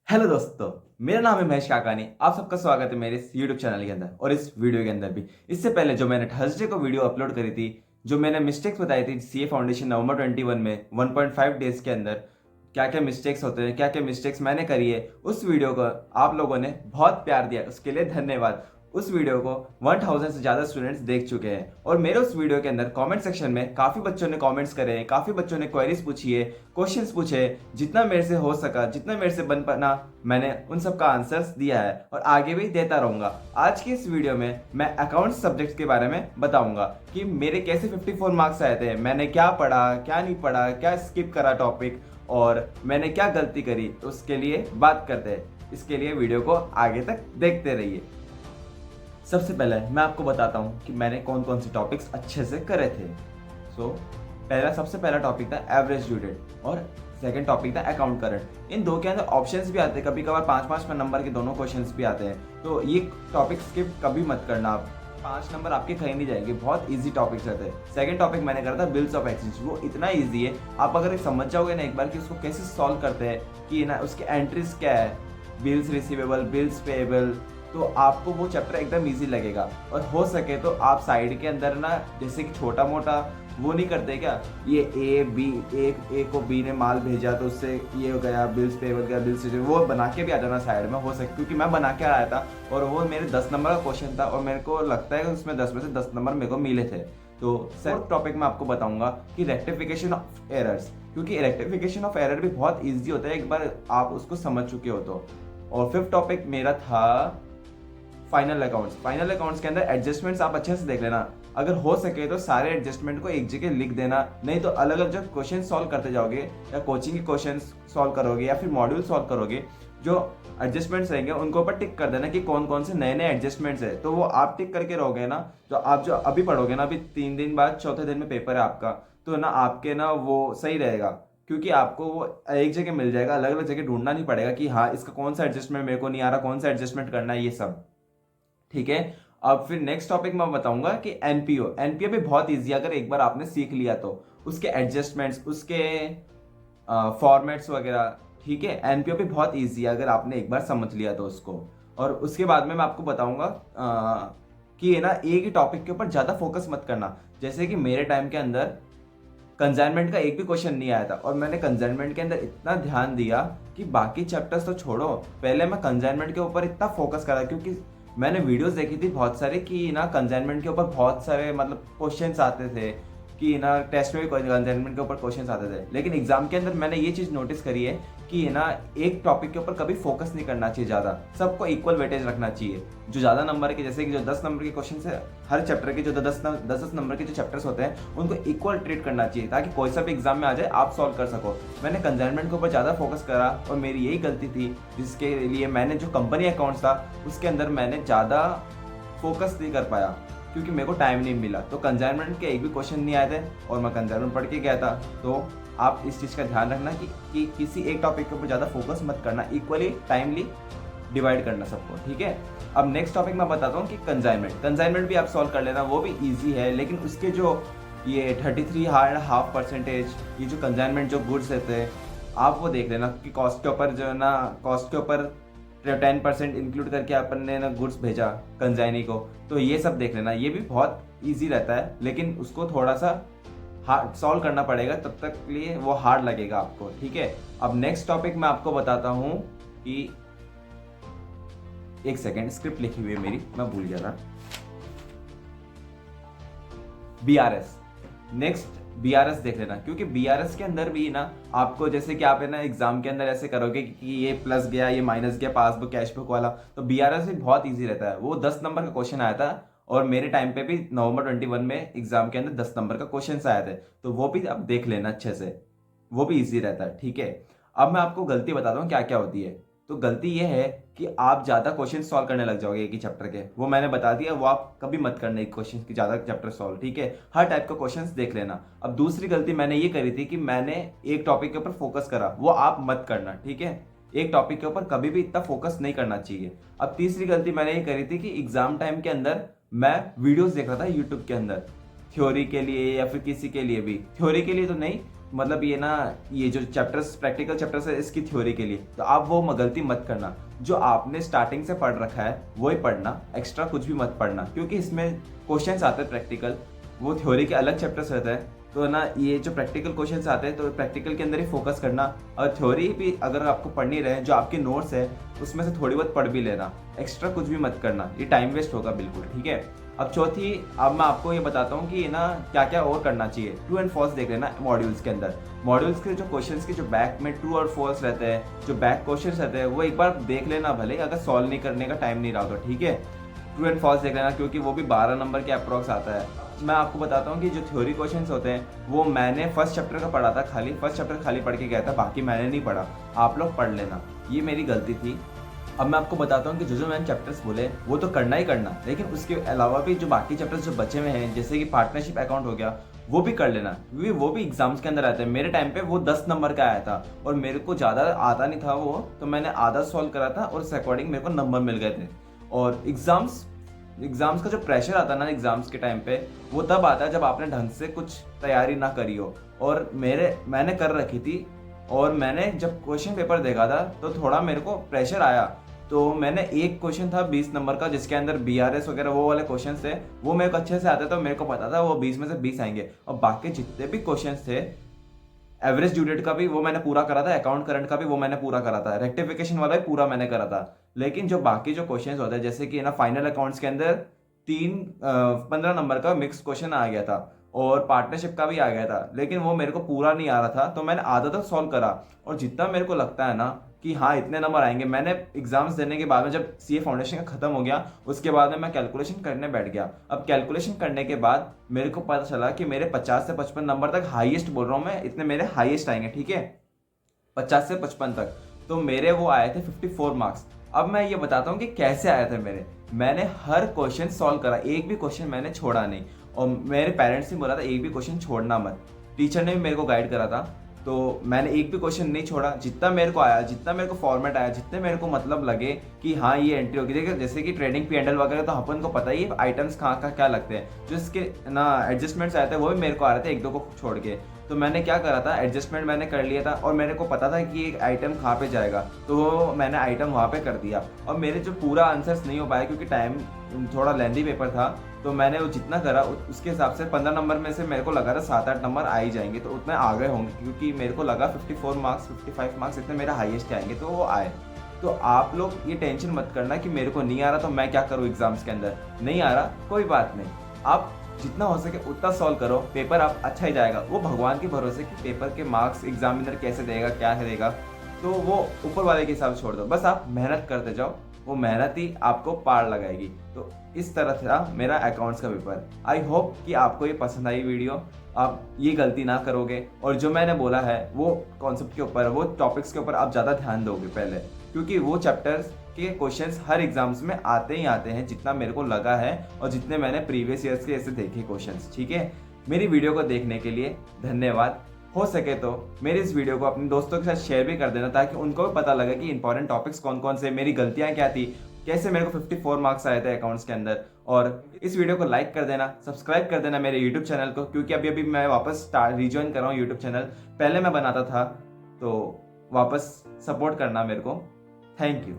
Hello दोस्तों, मेरा नाम है महेश काकानी। आप सबका स्वागत है मेरे इस यूट्यूब चैनल के अंदर और इस वीडियो के अंदर भी। इससे पहले जो मैंने थर्सडे को वीडियो अपलोड करी थी, जो मैंने मिस्टेक्स बताई थी सीए फाउंडेशन नवंबर 21 में 1.5 डेज के अंदर क्या क्या मिस्टेक्स होते हैं, क्या क्या मिस्टेक्स मैंने करी है, उस वीडियो को आप लोगों ने बहुत प्यार दिया, उसके लिए धन्यवाद। उस वीडियो को 1000 से ज़्यादा स्टूडेंट्स देख चुके हैं और मेरे उस वीडियो के अंदर कमेंट सेक्शन में काफ़ी बच्चों ने कमेंट्स करे हैं, काफ़ी बच्चों ने क्वेरीज पूछी है, क्वेश्चंस पूछे। जितना मेरे से हो सका, जितना मेरे से बन पाना, मैंने उन सब का आंसर्स दिया है और आगे भी देता रहूंगा। आज की इस वीडियो में मैं अकाउंट्स सब्जेक्ट्स के बारे में बताऊंगा कि मेरे कैसे 54 मार्क्स आए थे, मैंने क्या पढ़ा, क्या नहीं पढ़ा, क्या स्किप करा टॉपिक और मैंने क्या गलती करी। तो उसके लिए बात करते हैं। इसके लिए वीडियो को आगे तक देखते रहिए। सबसे पहले मैं आपको बताता हूँ कि मैंने कौन कौन से टॉपिक्स अच्छे से करे थे। सबसे पहला टॉपिक था एवरेज ड्यू डेट और सेकंड टॉपिक था अकाउंट करंट। इन दो के अंदर ऑप्शंस भी आते हैं, कभी कभार 5-5 नंबर के दोनों क्वेश्चंस भी आते हैं, तो ये टॉपिक स्किप कभी मत करना। आप 5 नंबर आपके कहीं नहीं जाएंगे, बहुत इजी टॉपिक्स रहते हैं। सेकंड टॉपिक मैंने करा था बिल्स ऑफ एक्सचेंज। वो इतना इजी है, आप अगर समझ जाओगे ना एक बार कि उसको कैसे सॉल्व करते हैं, कि ना उसके एंट्रीज क्या है, बिल्स रिसीवेबल, बिल्स पेएबल, तो आपको वो चैप्टर एकदम इजी लगेगा। और हो सके तो आप साइड के अंदर ना, जैसे कि छोटा मोटा वो नहीं करते क्या, ये ए को बी ने माल भेजा तो उससे ये हो गया, बिल्स पेबल गया, बिल्स, वो बना के भी आ जाना साइड में, हो सके, क्योंकि मैं बना के आया था और वो मेरे 10 नंबर का क्वेश्चन था और मेरे को लगता है कि उसमें 10 में से 10 नंबर मेरे को मिले थे। तो सेकंड टॉपिक में आपको बताऊंगा कि रेक्टिफिकेशन ऑफ एरर्स, क्योंकि रेक्टिफिकेशन ऑफ एरर भी बहुत ईजी होता है एक बार आप उसको समझ चुके हो तो। और फिफ्थ टॉपिक मेरा था फाइनल अकाउंट्स। फाइनल अकाउंट्स के अंदर एडजस्टमेंट्स आप अच्छे से देख लेना, अगर हो सके तो सारे एडजस्टमेंट को एक जगह लिख देना, नहीं तो अलग अलग जब क्वेश्चन सॉल्व करते जाओगे या कोचिंग के क्वेश्चन सॉल्व करोगे या फिर मॉड्यूल सॉल्व करोगे, जो एडजस्टमेंट्स रहेंगे उनको ऊपर टिक कर देना कि कौन कौन से नए नए एडजस्टमेंट्स है। तो वो आप टिक करके रहोगे ना, तो आप जो अभी पढ़ोगे ना, अभी 3 दिन बाद चौथे दिन में पेपर है आपका, तो ना आपके ना वो सही रहेगा, क्योंकि आपको वो एक जगह मिल जाएगा, अलग अलग जगह ढूंढना नहीं पड़ेगा कि हाँ इसका कौन सा एडजस्टमेंट मेरे को नहीं आ रहा, कौन सा एडजस्टमेंट करना है, ये सब। ठीक है। अब फिर नेक्स्ट टॉपिक मैं बताऊंगा कि एनपीओ। एनपीओ भी बहुत इजी है, अगर एक बार आपने सीख लिया तो उसके एडजस्टमेंट्स, उसके फॉर्मेट्स वगैरह। ठीक है, एनपीओ भी बहुत इजी है अगर आपने एक बार समझ लिया तो उसको। और उसके बाद में मैं आपको बताऊंगा कि ये ना एक ही टॉपिक के ऊपर ज़्यादा फोकस मत करना। जैसे कि मेरे टाइम के अंदर कंसाइनमेंट का एक भी क्वेश्चन नहीं आया था और मैंने कंसाइनमेंट के अंदर इतना ध्यान दिया कि बाकी चैप्टर्स तो छोड़ो, पहले मैं कंसाइनमेंट के ऊपर इतना फोकस करा, क्योंकि मैंने वीडियोस देखी थी बहुत सारे कि ना कंसाइनमेंट के ऊपर बहुत सारे मतलब क्वेश्चंस आते थे, कि ना टेस्ट में भी कंसाइनमेंट के ऊपर क्वेश्चंस आते थे। लेकिन एग्जाम के अंदर मैंने ये चीज़ नोटिस करी है कि ना एक टॉपिक के ऊपर कभी फोकस नहीं करना चाहिए ज़्यादा, सबको इक्वल वेटेज रखना चाहिए। जो ज़्यादा नंबर के, जैसे कि जो 10 नंबर के क्वेश्चन है हर चैप्टर के, जो 10 नंबर के जो चैप्टर्स होते हैं उनको इक्वल ट्रीट करना चाहिए, ताकि कोई सा भी एग्जाम में आ जाए आप सॉल्व कर सको। मैंने कंसाइनमेंट के ऊपर ज़्यादा फोकस करा और मेरी यही गलती थी, जिसके लिए मैंने जो कंपनी अकाउंट्स था उसके अंदर मैंने ज़्यादा फोकस नहीं कर पाया, क्योंकि मेरे को टाइम नहीं मिला। तो कंसाइनमेंट के एक भी क्वेश्चन नहीं आए थे और मैं कंसाइनमेंट पढ़ के गया था। तो आप इस चीज़ का ध्यान रखना कि किसी एक टॉपिक के ऊपर ज़्यादा फोकस मत करना, इक्वली टाइमली डिवाइड करना सबको। ठीक है। अब नेक्स्ट टॉपिक मैं बताता हूँ कि कंसाइनमेंट भी आप सॉल्व कर लेना, वो भी ईजी है, लेकिन उसके जो ये 33.5%, ये जो कंसाइनमेंट जो गुड्स रहते हैं आप वो देख लेना कि कॉस्ट के ऊपर जो है ना, कॉस्ट के ऊपर 10% इंक्लूड करके अपन ने ना गुड्स भेजा कंजाइनी को, तो ये सब देख लेना। ये भी बहुत इजी रहता है, लेकिन उसको थोड़ा सा हार्ड सॉल्व करना पड़ेगा, तब तक के लिए वो हार्ड लगेगा आपको। ठीक है। अब नेक्स्ट टॉपिक मैं आपको बताता हूँ कि एक सेकेंड, स्क्रिप्ट लिखी हुई है मेरी, मैं भूल गया था। बीआरएस, नेक्स्ट बीआरएस देख लेना, क्योंकि बीआरएस के अंदर भी ना आपको, जैसे कि आप है ना एग्जाम के अंदर ऐसे करोगे कि ये प्लस गया, ये माइनस गया, पासबुक कैश बुक वाला, तो बीआरएस भी बहुत इजी रहता है। वो 10 नंबर का क्वेश्चन आया था और मेरे टाइम पे भी नवंबर 21 में एग्जाम के अंदर 10 नंबर का क्वेश्चन आए थे, तो वो भी आप देख लेना अच्छे से, वो भी ईजी रहता है। ठीक है। अब मैं आपको गलती बताता हूँ क्या क्या होती है। तो गलती ये है कि आप ज़्यादा क्वेश्चन सॉल्व करने लग जाओगे एक ही चैप्टर के, वो मैंने बता दिया, वो आप कभी मत करना एक क्वेश्चन की ज़्यादा चैप्टर सॉल्व। ठीक है, हर टाइप का क्वेश्चंस देख लेना। अब दूसरी गलती मैंने ये करी थी कि मैंने एक टॉपिक के ऊपर फोकस करा, वो आप मत करना। ठीक है, एक टॉपिक के ऊपर कभी भी इतना फोकस नहीं करना चाहिए। अब तीसरी गलती मैंने ये करी थी कि एग्जाम टाइम के अंदर मैं वीडियोज देख रहा था यूट्यूब के अंदर, थ्योरी के लिए या फिर किसी के लिए भी, थ्योरी के लिए तो नहीं, मतलब ये ना, ये जो चैप्टर्स प्रैक्टिकल चैप्टर्स है इसकी थ्योरी के लिए, तो आप वो गलती मत करना। जो आपने स्टार्टिंग से पढ़ रखा है वो ही पढ़ना, एक्स्ट्रा कुछ भी मत पढ़ना, क्योंकि इसमें क्वेश्चंस आते हैं प्रैक्टिकल, वो थ्योरी के अलग चैप्टर्स रहते हैं। तो ना ये जो प्रैक्टिकल क्वेश्चंस आते हैं तो प्रैक्टिकल के अंदर ही फोकस करना, और थ्योरी भी अगर आपको पढ़नी रहे, जो आपके नोट्स है उसमें से थोड़ी बहुत पढ़ भी लेना, एक्स्ट्रा कुछ भी मत करना, ये टाइम वेस्ट होगा बिल्कुल, ठीक है। अब चौथी, अब मैं आपको ये बताता हूँ कि ना क्या क्या और करना चाहिए। ट्रू एंड फॉल्स देख लेना मॉड्यूल्स के अंदर। मॉड्यूल्स के जो क्वेश्चंस के जो बैक में ट्रू और फॉल्स रहते हैं, जो बैक क्वेश्चंस रहते हैं, वो एक बार देख लेना, भले अगर सॉल्व नहीं करने का टाइम नहीं रहा तो, ठीक है। ट्रू एंड फॉल्स देख लेना, क्योंकि वो भी 12 नंबर के अप्रॉक्स आता है। मैं आपको बताता हूँ कि जो थ्योरी क्वेश्चंस होते हैं वो मैंने फर्स्ट चैप्टर का पढ़ा था, खाली फर्स्ट चैप्टर खाली पढ़ के गया था, बाकी मैंने नहीं पढ़ा। आप लोग पढ़ लेना, ये मेरी गलती थी। अब मैं आपको बताता हूँ कि जो मैंने चैप्टर्स बोले वो तो करना ही करना, लेकिन उसके अलावा भी जो बाकी चैप्टर्स जो बचे हुए हैं, जैसे कि पार्टनरशिप अकाउंट हो गया, वो भी कर लेना, क्योंकि वो भी एग्जाम्स के अंदर आते हैं। मेरे टाइम पे वो 10 नंबर का आया था और मेरे को ज़्यादा आता नहीं था वो, तो मैंने आधा सॉल्व करा था और उस अकॉर्डिंग मेरे को नंबर मिल गए थे। और एग्जाम्स का जो प्रेशर आता है ना एग्जाम्स के टाइम पे, वो तब आता है जब आपने ढंग से कुछ तैयारी ना करी हो। और मैंने कर रखी थी, और मैंने जब क्वेश्चन पेपर देखा था तो थोड़ा मेरे को प्रेशर आया। तो मैंने एक क्वेश्चन था 20 नंबर का, जिसके अंदर BRS वगैरह वो वाले क्वेश्चन थे, वो मेरे को अच्छे से आते थे, तो मेरे को पता था वो 20 में से 20 आएंगे। और बाकी जितने भी क्वेश्चन थे, एवरेज ड्यू डेट का भी वो मैंने पूरा करा था, अकाउंट करंट का भी वो मैंने पूरा करा था, रेक्टिफिकेशन वाला भी पूरा मैंने करा था। लेकिन जो बाकी जो क्वेश्चंस होते हैं, जैसे कि ना फाइनल अकाउंट्स के अंदर 15 नंबर का मिक्स क्वेश्चन आ गया था, और पार्टनरशिप का भी आ गया था, लेकिन वो मेरे को पूरा नहीं आ रहा था, तो मैंने आधा तक सॉल्व करा। और जितना मेरे को लगता है ना कि हाँ इतने नंबर आएंगे, मैंने एग्जाम्स देने के बाद में जब CA फाउंडेशन का खत्म हो गया, उसके बाद में मैं कैलकुलेशन करने बैठ गया। अब कैलकुलेशन करने के बाद मेरे को पता चला कि मेरे 50 से 55 नंबर तक, हाईएस्ट बोल रहा हूँ मैं, इतने मेरे हाईएस्ट आएंगे, ठीक है, 50 से 55 तक। तो मेरे वो आए थे 54 मार्क्स। अब मैं ये बताता हूँ कि कैसे आए थे मैंने हर क्वेश्चन सॉल्व करा, एक भी क्वेश्चन मैंने छोड़ा नहीं। और मेरे पेरेंट्स ने बोला था एक भी क्वेश्चन छोड़ना मत, टीचर ने भी मेरे को गाइड करा था, तो मैंने एक भी क्वेश्चन नहीं छोड़ा। जितना मेरे को आया, जितना मेरे को फॉर्मेट आया, जितने मेरे को मतलब लगे कि हाँ ये एंट्री होगी, देखिए जैसे कि ट्रेडिंग P&L वगैरह तो अपन को पता ही है आइटम्स कहाँ का क्या लगते हैं, जो इसके ना एडजस्टमेंट्स आए थे वो भी मेरे को आ रहे थे, एक दो को छोड़ के। तो मैंने क्या करा था, एडजस्टमेंट मैंने कर लिया था, और मेरे को पता था कि एक आइटम कहाँ पे जाएगा, तो मैंने आइटम वहाँ पे कर दिया। और मेरे जो पूरा आंसर्स नहीं हो पाया, क्योंकि टाइम थोड़ा लेंदी पेपर था, तो मैंने वो जितना करा उसके हिसाब से 15 नंबर में से मेरे को लगा था 7-8 नंबर आ ही जाएंगे, तो उतने आ गए होंगे, क्योंकि मेरे को लगा 54 मार्क्स 55 मार्क्स इतने मेरा हाईएस्ट आएंगे, तो वो आए। तो आप लोग ये टेंशन मत करना कि मेरे को नहीं आ रहा तो मैं क्या करूँ एग्जाम्स के अंदर, नहीं आ रहा कोई बात नहीं, आप जितना हो सके उतना सॉल्व करो, पेपर आप अच्छा ही जाएगा। वो भगवान के भरोसे कि पेपर के मार्क्स एग्जामिनर कैसे देगा क्या देगा, तो वो ऊपर वाले के हिसाब से छोड़ दो, बस आप मेहनत करते जाओ, वो मेहनत ही आपको पार लगाएगी। तो इस तरह था मेरा अकाउंट्स का पेपर। आई होप कि आपको ये पसंद आई वीडियो, आप ये गलती ना करोगे, और जो मैंने बोला है वो कॉन्सेप्ट के ऊपर, वो टॉपिक्स के ऊपर आप ज़्यादा ध्यान दोगे पहले, क्योंकि वो चैप्टर्स के क्वेश्चंस हर एग्जाम्स में आते ही आते हैं, जितना मेरे को लगा है और जितने मैंने प्रीवियस ईयर्स के ऐसे देखे क्वेश्चंस, ठीक है। मेरी वीडियो को देखने के लिए धन्यवाद। हो सके तो मेरे इस वीडियो को अपने दोस्तों के साथ शेयर भी कर देना, ताकि उनको भी पता लगे कि इंपॉर्टेंट टॉपिक्स कौन कौन से, मेरी गलतियां क्या थी, कैसे मेरे को 54 मार्क्स आए थे अकाउंट्स के अंदर। और इस वीडियो को लाइक कर देना, सब्सक्राइब कर देना मेरे यूट्यूब चैनल को, क्योंकि अभी मैं वापस रिज्वाइन कर रहा हूँ यूट्यूब चैनल, पहले मैं बनाता था, तो वापस सपोर्ट करना मेरे को। Thank you.